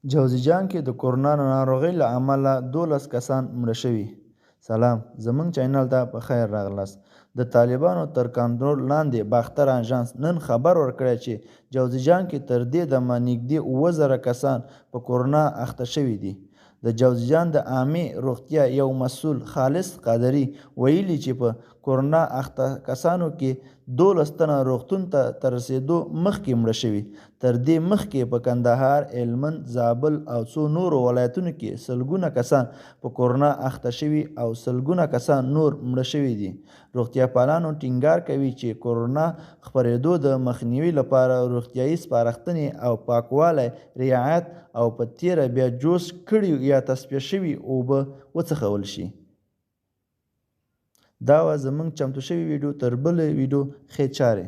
جوزجان کې د کورونا ناروغۍ له امله 12 کسان مړه شوي. سلام، زموږ چینل ته په خیر راغلاست. د طالبانو تر کنټرول لاندې باختر اژانس نن خبر ورکړی چې جوزجان کې تر دې دمه نږدې 7000 کسان په کورونا اخته شوي دي. د جوزجان د عامې روغتیا یو مسؤل خالص قادري ویلي چې په کورونا اخته کسانو کې 12 تنه روغتون ته تر رسېدو مخکې مړه شوي. تر دې مخکې په کندهار، هلمند، زابل او څو نورو ولایتونو کې سلګونه کسان په کورونا اخته شوي او سلګونه کسان نور مړه شوي دي. روغتیا پالانو ټینګار کوي چې کورونا خپرېدو د مخنیوي لپاره روغتیایي سپارښتنې او پاکوالی رعایت او په تیره بیا جوش کړي یا تصفیه شوي اوبه وڅښل شي. دا وه زموږ چمتو شوې ویډیو. تر بلې ویډیو ښې چارې.